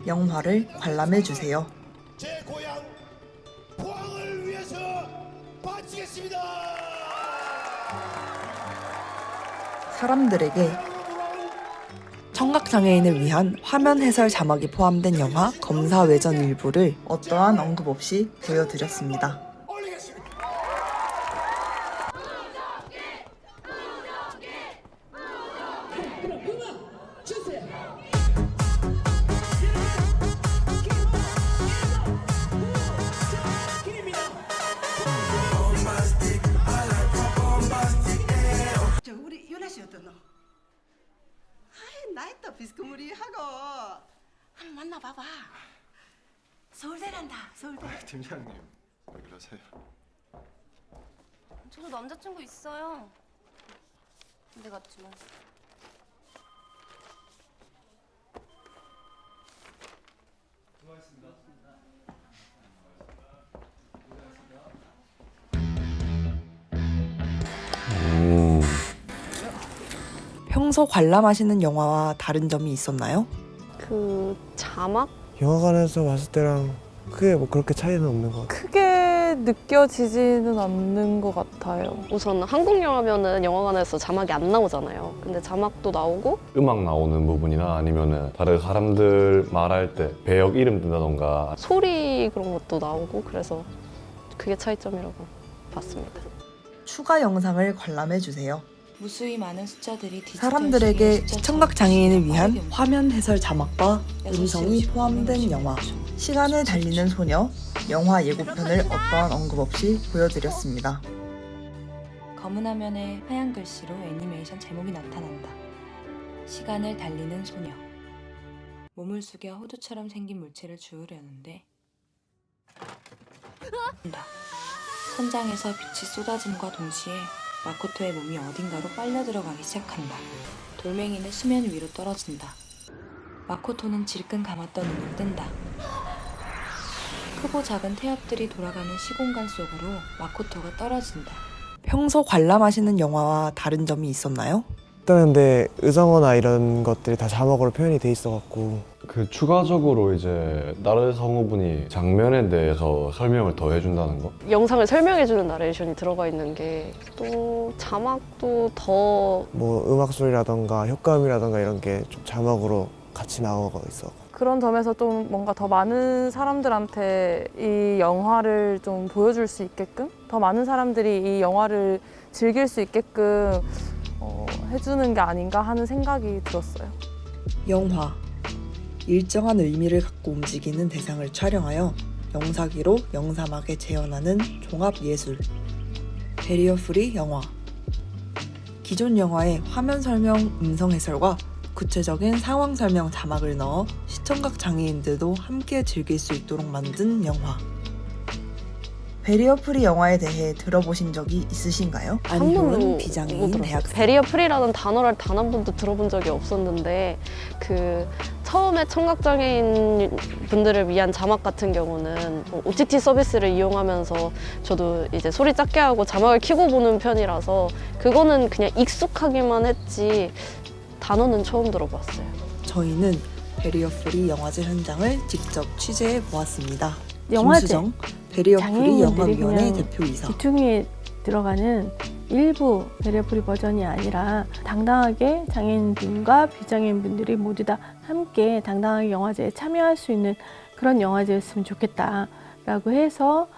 영화를 관람해주세요. 제 고향 포항을 위해서 바치겠습니다. 사람들에게 청각장애인을 위한 화면 해설 자막이 포함된 영화 검사 외전 일부를 어떠한 언급 없이 보여드렸습니다. 우리 유나 씨 어떠노? 아이 나이 또 비스무리하고 한번 만나봐봐. 서울대란다 서울대. 팀장님 왜 그러세요? 저도 남자친구 있어요. 근데 같지 뭐. 평소 관람하시는 영화와 다른 점이 있었나요? 그 자막? 영화관에서 봤을 때랑 크게 뭐 그렇게 차이는 없는 것 같아요. 크게 느껴지지는 않는 것 같아요. 우선 한국 영화면은 영화관에서 자막이 안 나오잖아요. 근데 자막도 나오고 음악 나오는 부분이나 아니면은 다른 사람들 말할 때 배역 이름 뜬다던가 소리 그런 것도 나오고 그래서 그게 차이점이라고 봤습니다. 추가 영상을 관람해주세요. 무수히 많은 숫자들이 사람들에게 시청각장애인을 위한 화면 해설 자막과 음성이 포함된 영화 시간을 달리는 소녀 영화 예고편을 어떠한 언급 없이 보여드렸습니다. 검은 화면에 하얀 글씨로 애니메이션 제목이 나타난다. 시간을 달리는 소녀. 몸을 숙여 호두처럼 생긴 물체를 주우려는데 천장에서 빛이 쏟아짐과 동시에 마코토의 몸이 어딘가로 빨려 들어가기 시작한다. 돌멩이는 수면 위로 떨어진다. 마코토는 질끈 감았던 눈을 뜬다. 크고 작은 태엽들이 돌아가는 시공간 속으로 마코토가 떨어진다. 평소 관람하시는 영화와 다른 점이 있었나요? 일단 근데 의성어나 이런 것들이 다 자막으로 표현이 돼 있어갖고 그 추가적으로 이제 나르 성우분이 장면에 대해서 설명을 더 해준다는 거? 영상을 설명해주는 나레이션이 들어가 있는 게 또 자막도 더 뭐 음악 소리라던가 효과음이라던가 이런 게 좀 자막으로 같이 나오고 있어. 그런 점에서 좀 뭔가 더 많은 사람들한테 이 영화를 좀 보여줄 수 있게끔 더 많은 사람들이 이 영화를 즐길 수 있게끔 해주는 게 아닌가 하는 생각이 들었어요. 영화 일정한 의미를 갖고 움직이는 대상을 촬영하여 영상기로 영사막에 재현하는 종합예술 베리어 프리 영화 기존 영화에 화면 설명 음성 해설과 구체적인 상황 설명 자막을 넣어 시청각 장애인들도 함께 즐길 수 있도록 만든 영화 베리어 프리 영화에 대해 들어보신 적이 있으신가요? 한 아니면 번도 비장애인 못 들었어요. 대학생 베리어 프리라는 단어를 단 한 번도 들어본 적이 없었는데 그 처음에 청각장애인 분들을 위한 자막 같은 경우는 OTT 서비스를 이용하면서 저도 이제 소리 작게 하고 자막을 켜고 보는 편이라서 그거는 그냥 익숙하기만 했지 단어는 처음 들어봤어요. 저희는 베리어 프리 영화제 현장을 직접 취재해 보았습니다. 영화제, 김수정 베리어 프리 장애인분들이 영화위원회 그냥 대표이사 귀퉁이에 들어가는 일부 베리어 프리 버전이 아니라 당당하게 장애인분과 비장애인분들이 모두 다 함께 당당하게 영화제에 참여할 수 있는 그런 영화제였으면 좋겠다라고 해서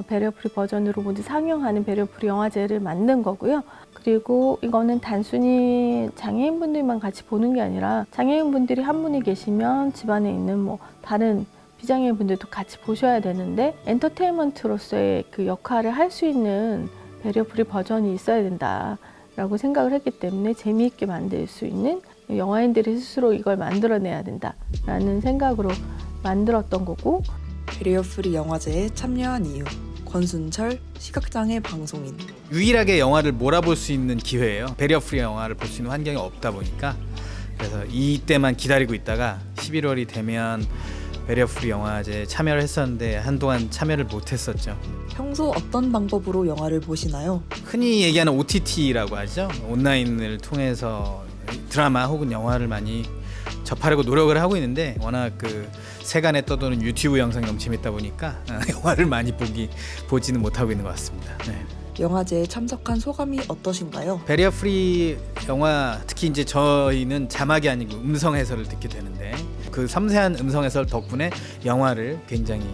베리어 프리 버전으로 모두 상영하는 베리어 프리 영화제를 만든 거고요. 그리고 이거는 단순히 장애인분들만 같이 보는 게 아니라 장애인분들이 한 분이 계시면 집안에 있는 뭐 다른 비장애인분들도 같이 보셔야 되는데 엔터테인먼트로서의 그 역할을 할 수 있는 베리어 프리 버전이 있어야 된다라고 생각을 했기 때문에 재미있게 만들 수 있는 영화인들이 스스로 이걸 만들어내야 된다라는 생각으로 만들었던 거고 베리어 프리 영화제에 참여한 이유 권순철 시각장애 방송인 유일하게 영화를 몰아볼 수 있는 기회예요. 베리어 프리 영화를 볼 수 있는 환경이 없다 보니까 그래서 이때만 기다리고 있다가 11월이 되면 베리어 프리 영화제에 참여를 했었는데 한동안 참여를 못했었죠. 평소 어떤 방법으로 영화를 보시나요? 흔히 얘기하는 OTT라고 하죠. 온라인을 통해서 드라마 혹은 영화를 많이 접하려고 노력을 하고 있는데 워낙 그 세간에 떠도는 유튜브 영상이 너무 재밌다 보니까 영화를 많이 보지는 못하고 있는 것 같습니다. 네. 영화제에 참석한 소감이 어떠신가요? 베리어 프리 영화, 특히 이제 저희는 자막이 아니고 음성 해설을 듣게 되는데 그 섬세한 음성 해설 덕분에 영화를 굉장히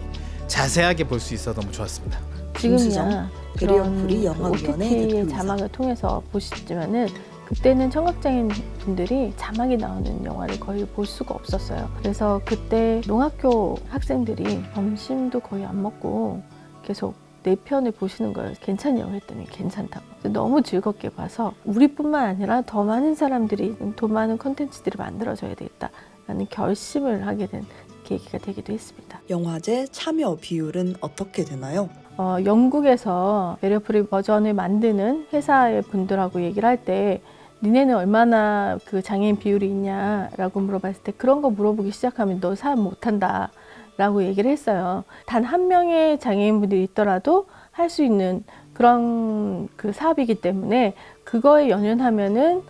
자세하게 볼 수 있어 너무 좋았습니다. 지금이야 베리어 그런 프리 영화위원회 OTT의 대표이사. 자막을 통해서 보시지만은 그때는 청각장애인 분들이 자막이 나오는 영화를 거의 볼 수가 없었어요. 그래서 그때 농학교 학생들이 점심도 거의 안 먹고 계속 내 편을 보시는 거예요. 괜찮냐고 했더니 괜찮다고. 너무 즐겁게 봐서 우리뿐만 아니라 더 많은 사람들이 더 많은 콘텐츠들이 만들어져야 되겠다라는 결심을 하게 된 계기가 되기도 했습니다. 영화제 참여 비율은 어떻게 되나요? 영국에서 베리어 프리 버전을 만드는 회사의 분들하고 얘기를 할 때 니네는 얼마나 그 장애인 비율이 있냐라고 물어봤을 때 그런 거 물어보기 시작하면 너 사업 못한다 라고 얘기를 했어요. 단 한 명의 장애인분들이 있더라도 할 수 있는 그런 그 사업이기 때문에 그거에 연연하면은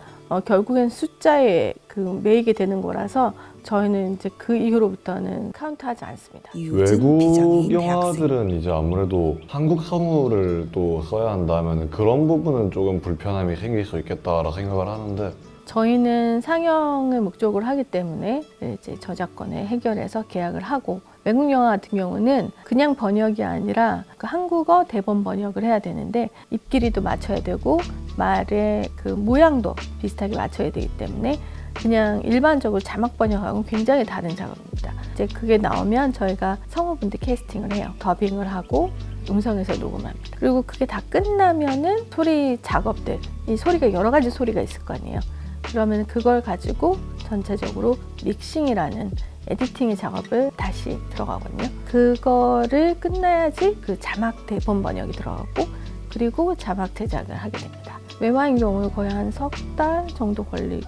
결국엔 숫자에 그 매이게 되는 거라서 저희는 이제 그 이후로부터는 카운트하지 않습니다. 외국 영화들은 이제 아무래도 한국 성우를 또 써야 한다면 그런 부분은 조금 불편함이 생길 수 있겠다라 생각을 하는데 저희는 상영을 목적으로 하기 때문에 이제 저작권을 해결해서 계약을 하고 외국 영화 같은 경우는 그냥 번역이 아니라 그 한국어 대본 번역을 해야 되는데 입길이도 맞춰야 되고 말의 그 모양도 비슷하게 맞춰야 되기 때문에 그냥 일반적으로 자막 번역하고는 굉장히 다른 작업입니다. 이제 그게 나오면 저희가 성우분들 캐스팅을 해요. 더빙을 하고 음성에서 녹음합니다. 그리고 그게 다 끝나면은 소리 작업들, 이 소리가 여러 가지 소리가 있을 거 아니에요. 그러면 그걸 가지고 전체적으로 믹싱이라는 에디팅의 작업을 다시 들어가거든요. 그거를 끝나야지 그 자막 대본 번역이 들어가고 그리고 자막 제작을 하게 됩니다. 외화인 경우는 거의 한 석 달 정도 걸리죠.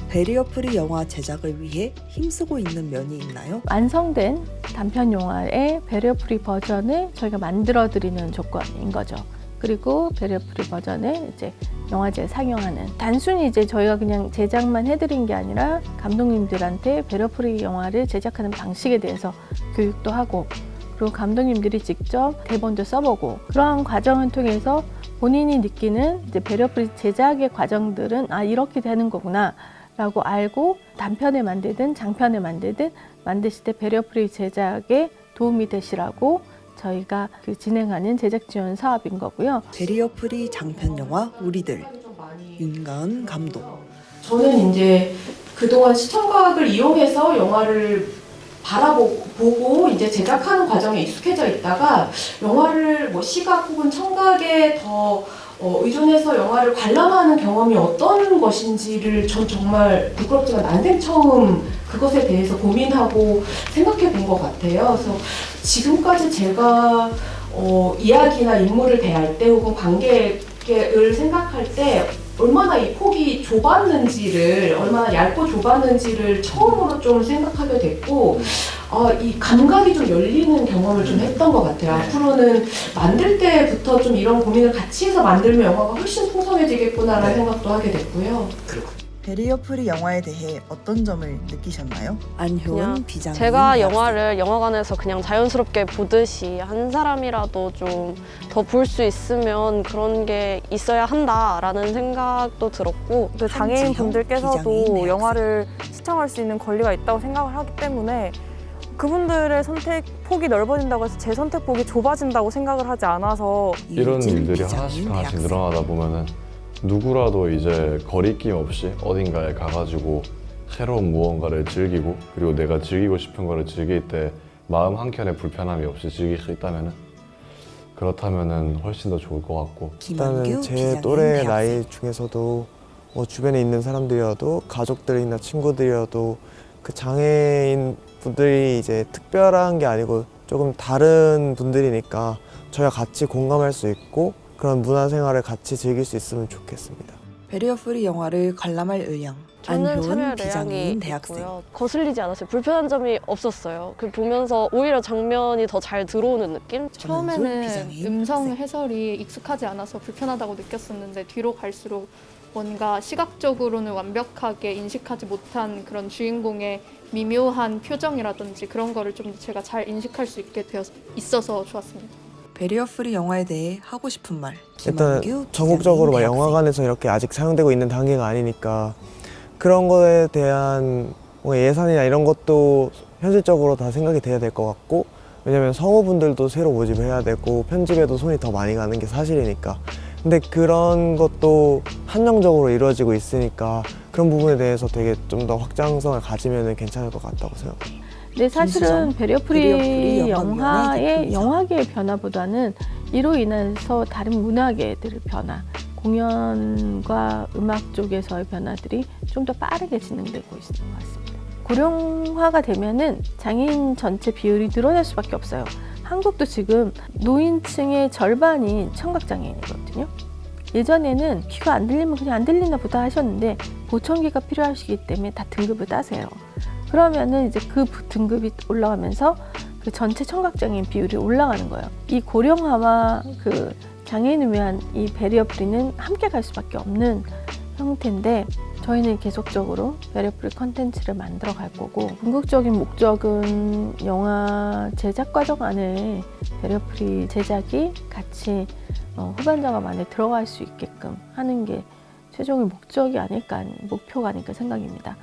베리어 프리 영화 제작을 위해 힘쓰고 있는 면이 있나요? 완성된 단편 영화의 베리어 프리 버전을 저희가 만들어 드리는 조건인 거죠. 그리고 베리어 프리 버전을 이제 영화제에 상영하는, 단순히 이제 저희가 그냥 제작만 해드린 게 아니라 감독님들한테 베리어 프리 영화를 제작하는 방식에 대해서 교육도 하고 그리고 감독님들이 직접 대본도 써보고 그러한 과정을 통해서 본인이 느끼는 이제 베리어 프리 제작의 과정들은 아 이렇게 되는 거구나 라고 알고 단편을 만들든 장편을 만들든 만드실 때 베리어 프리 제작에 도움이 되시라고 저희가 그 진행하는 제작 지원 사업인 거고요. 베리어 프리 장편 영화 우리들, 윤가은 감독. 저는 이제 그동안 시청각을 이용해서 영화를 바라보고 이제 제작하는 과정에 익숙해져 있다가 영화를 뭐 시각 혹은 청각에 더 의존해서 영화를 관람하는 경험이 어떤 것인지를 전 정말 부끄럽지만 난생 처음 그것에 대해서 고민하고 생각해 본 것 같아요. 그래서 지금까지 제가 이야기나 인물을 대할 때 혹은 관객을 생각할 때 얼마나 이 폭이 좁았는지를, 얼마나 얇고 좁았는지를 처음으로 좀 생각하게 됐고 이 감각이 좀 열리는 경험을 좀 했던 것 같아요. 앞으로는 만들 때부터 좀 이런 고민을 같이 해서 만들면 영화가 훨씬 풍성해지겠구나라는 생각도 하게 됐고요. 베리어 프리 영화에 대해 어떤 점을 느끼셨나요? 안효은 비장애인 제가 대학생. 영화를 영화관에서 그냥 자연스럽게 보듯이 한 사람이라도 좀 더 볼 수 있으면 그런 게 있어야 한다라는 생각도 들었고 그 장애인 분들께서도 영화를 시청할 수 있는 권리가 있다고 생각을 하기 때문에 그분들의 선택 폭이 넓어진다고 해서 제 선택 폭이 좁아진다고 생각을 하지 않아서 이런 일들이 하나씩 늘어나다 보면은 누구라도 이제 거리낌 없이 어딘가에 가가지고 새로운 무언가를 즐기고 그리고 내가 즐기고 싶은 거를 즐길 때 마음 한켠에 불편함이 없이 즐길 수 있다면은 그렇다면은 훨씬 더 좋을 것 같고 일단은 제 또래 나이 중에서도 주변에 있는 사람들이어도 가족들이나 친구들이어도 그 장애인 분들이 이제 특별한 게 아니고 조금 다른 분들이니까 저희와 같이 공감할 수 있고 그런 문화생활을 같이 즐길 수 있으면 좋겠습니다. 베리어 프리 영화를 관람할 의향. 저는 안효은 참여할 비장애인 의향이 대학생. 있고요. 거슬리지 않았어요. 불편한 점이 없었어요. 그 보면서 오히려 장면이 더 잘 들어오는 느낌? 처음에는 음성 해설이 익숙하지 않아서 불편하다고 느꼈었는데 뒤로 갈수록 뭔가 시각적으로는 완벽하게 인식하지 못한 그런 주인공의 미묘한 표정이라든지 그런 거를 좀 제가 잘 인식할 수 있게 있어서 좋았습니다. 베리어 프리 영화에 대해 하고 싶은 말. 일단 김한규 전국적으로 막 기자님, 영화관에서 이렇게 아직 사용되고 있는 단계가 아니니까 그런 거에 대한 뭐 예산이나 이런 것도 현실적으로 다 생각이 돼야 될 것 같고, 왜냐면 성우분들도 새로 모집해야 되고 편집에도 손이 더 많이 가는 게 사실이니까. 근데 그런 것도 한정적으로 이루어지고 있으니까 그런 부분에 대해서 되게 좀 더 확장성을 가지면 괜찮을 것 같다고 생각합니다. 근데 사실은 베리어 프리 영화의 대표이사. 영화계의 변화보다는 이로 인해서 다른 문화계들의 변화, 공연과 음악 쪽에서의 변화들이 좀 더 빠르게 진행되고 있는 것 같습니다. 고령화가 되면은 장애인 전체 비율이 늘어날 수밖에 없어요. 한국도 지금 노인층의 절반이 청각장애인이거든요. 예전에는 귀가 안 들리면 그냥 안 들리나 보다 하셨는데 보청기가 필요하시기 때문에 다 등급을 따세요. 그러면은 이제 그 등급이 올라가면서 그 전체 청각장애인 비율이 올라가는 거예요. 이 고령화와 그 장애인을 위한 이 베리어 프리는 함께 갈 수밖에 없는 형태인데, 저희는 계속적으로 베리어 프리 컨텐츠를 만들어 갈 거고, 궁극적인 목적은 영화 제작 과정 안에 베리어 프리 제작이 같이 후반 작업 안에 들어갈 수 있게끔 하는 게 최종의 목표가 아닐까 생각입니다.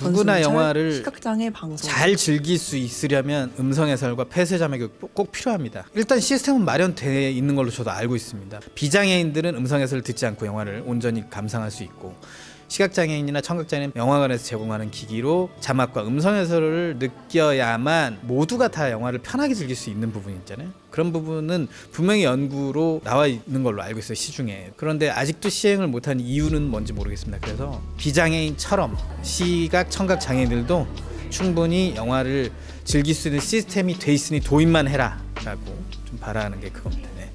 누구나 영화를 시각장애 방송 잘 즐길 수 있으려면 음성 해설과 폐쇄 자막이 꼭 필요합니다. 일단 시스템은 마련되어 있는 걸로 저도 알고 있습니다. 비장애인들은 음성 해설을 듣지 않고 영화를 온전히 감상할 수 있고, 시각장애인이나 청각장애인 영화관에서 제공하는 기기로 자막과 음성 해설을 느껴야만 모두가 다 영화를 편하게 즐길 수 있는 부분이 있잖아요. 그런 부분은 분명히 연구로 나와 있는 걸로 알고 있어요, 시중에. 그런데 아직도 시행을 못한 이유는 뭔지 모르겠습니다. 그래서 비장애인처럼 시각 청각 장애인들도 충분히 영화를 즐길 수 있는 시스템이 돼 있으니 도입만 해라 라고 좀 바라는 게 그겁니다. 네.